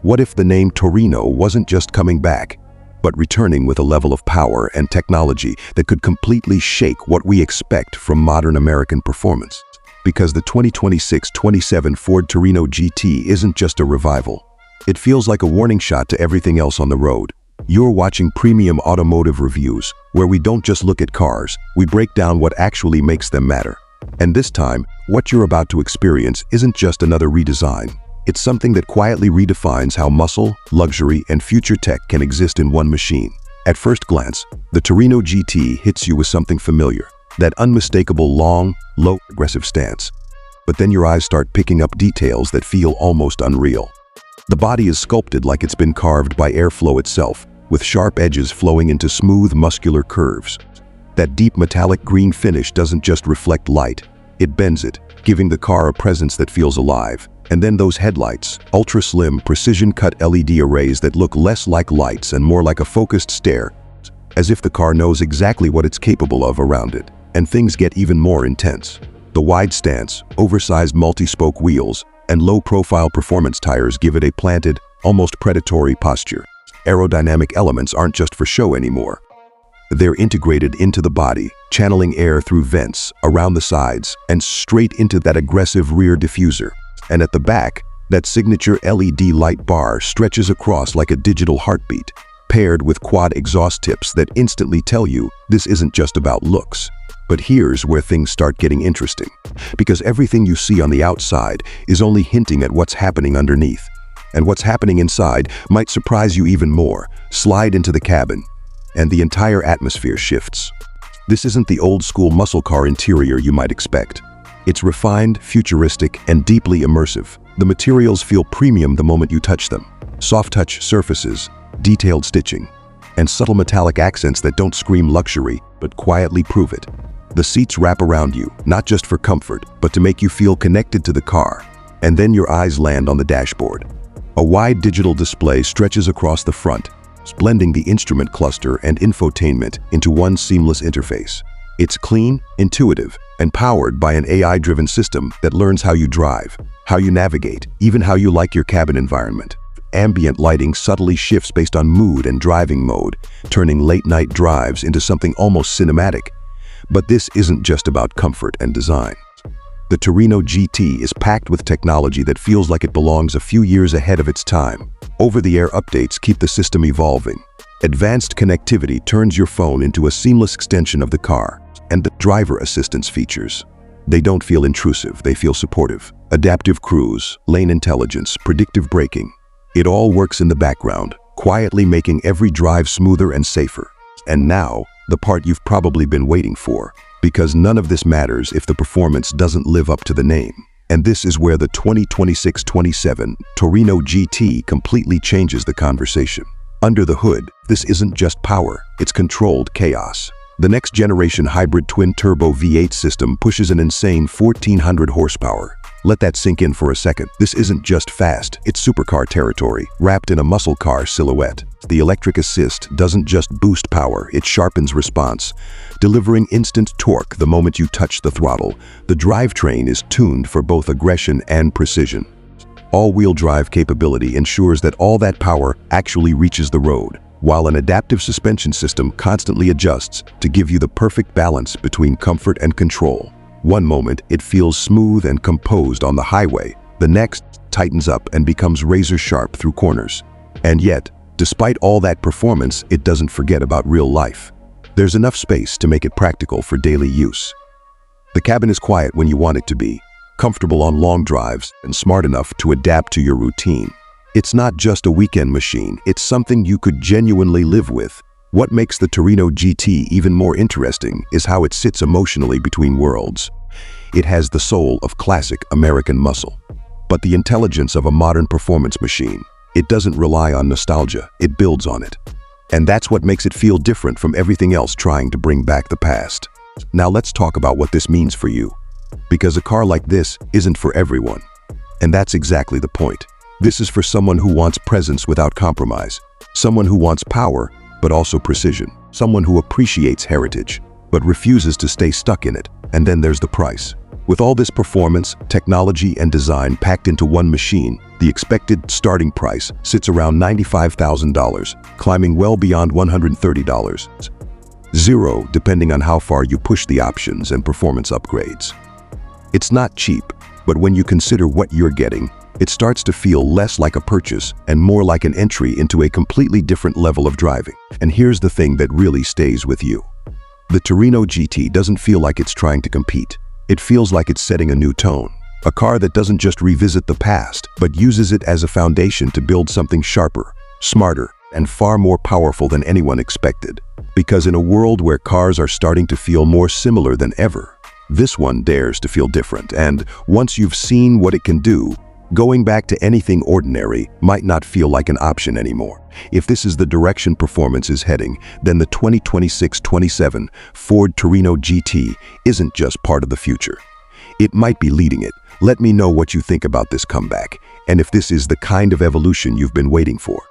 What if the name Torino wasn't just coming back, but returning with a level of power and technology that could completely shake what we expect from modern American performance? Because the 2026-27 Ford Torino GT isn't just a revival. It feels like a warning shot to everything else on the road. You're watching premium automotive reviews, where we don't just look at cars, we break down what actually makes them matter. And this time, what you're about to experience isn't just another redesign. It's something that quietly redefines how muscle, luxury, and future tech can exist in one machine. At first glance, the Torino GT hits you with something familiar, that unmistakable long, low, aggressive stance. But then your eyes start picking up details that feel almost unreal. The body is sculpted like it's been carved by airflow itself, with sharp edges flowing into smooth, muscular curves. That deep metallic green finish doesn't just reflect light, it bends it, giving the car a presence that feels alive. And then those headlights, ultra-slim, precision-cut LED arrays that look less like lights and more like a focused stare, as if the car knows exactly what it's capable of around it. And things get even more intense. The wide stance, oversized multi-spoke wheels, and low-profile performance tires give it a planted, almost predatory posture. Aerodynamic elements aren't just for show anymore. They're integrated into the body, channeling air through vents, around the sides, and straight into that aggressive rear diffuser. And at the back, that signature LED light bar stretches across like a digital heartbeat, paired with quad exhaust tips that instantly tell you this isn't just about looks. But here's where things start getting interesting, because everything you see on the outside is only hinting at what's happening underneath. And what's happening inside might surprise you even more. Slide into the cabin, and the entire atmosphere shifts. This isn't the old-school muscle car interior you might expect. It's refined, futuristic, and deeply immersive. The materials feel premium the moment you touch them. Soft-touch surfaces, detailed stitching, and subtle metallic accents that don't scream luxury, but quietly prove it. The seats wrap around you, not just for comfort, but to make you feel connected to the car. And then your eyes land on the dashboard. A wide digital display stretches across the front, blending the instrument cluster and infotainment into one seamless interface. It's clean, intuitive, and powered by an AI-driven system that learns how you drive, how you navigate, even how you like your cabin environment. Ambient lighting subtly shifts based on mood and driving mode, turning late-night drives into something almost cinematic. But this isn't just about comfort and design. The Torino GT is packed with technology that feels like it belongs a few years ahead of its time. Over-the-air updates keep the system evolving. Advanced connectivity turns your phone into a seamless extension of the car. And the driver assistance features. They don't feel intrusive, they feel supportive. Adaptive cruise, lane intelligence, predictive braking. It all works in the background, quietly making every drive smoother and safer. And now, the part you've probably been waiting for. Because none of this matters if the performance doesn't live up to the name. And this is where the 2026-27 Torino GT completely changes the conversation. Under the hood, this isn't just power, it's controlled chaos. The next-generation hybrid twin-turbo V8 system pushes an insane 1,400 horsepower. Let that sink in for a second. This isn't just fast, it's supercar territory, wrapped in a muscle car silhouette. The electric assist doesn't just boost power, it sharpens response, delivering instant torque the moment you touch the throttle. The drivetrain is tuned for both aggression and precision. All-wheel drive capability ensures that all that power actually reaches the road, while an adaptive suspension system constantly adjusts to give you the perfect balance between comfort and control. One moment, it feels smooth and composed on the highway. The next tightens up and becomes razor-sharp through corners. And yet, despite all that performance, it doesn't forget about real life. There's enough space to make it practical for daily use. The cabin is quiet when you want it to be, comfortable on long drives, and smart enough to adapt to your routine. It's not just a weekend machine, it's something you could genuinely live with. What makes the Torino GT even more interesting is how it sits emotionally between worlds. It has the soul of classic American muscle, but the intelligence of a modern performance machine. It doesn't rely on nostalgia, it builds on it. And that's what makes it feel different from everything else trying to bring back the past. Now let's talk about what this means for you. Because a car like this isn't for everyone. And that's exactly the point. This is for someone who wants presence without compromise. Someone who wants power, but also precision. Someone who appreciates heritage, but refuses to stay stuck in it. And then there's the price. With all this performance, technology, and design packed into one machine, the expected starting price sits around $95,000, climbing well beyond $130. Zero, depending on how far you push the options and performance upgrades. It's not cheap, but when you consider what you're getting, it starts to feel less like a purchase and more like an entry into a completely different level of driving. And here's the thing that really stays with you. The Torino GT doesn't feel like it's trying to compete. It feels like it's setting a new tone. A car that doesn't just revisit the past, but uses it as a foundation to build something sharper, smarter, and far more powerful than anyone expected. Because in a world where cars are starting to feel more similar than ever, this one dares to feel different. And once you've seen what it can do, going back to anything ordinary might not feel like an option anymore. If this is the direction performance is heading, then the 2026-27 Ford Torino GT isn't just part of the future. It might be leading it. Let me know what you think about this comeback, and if this is the kind of evolution you've been waiting for.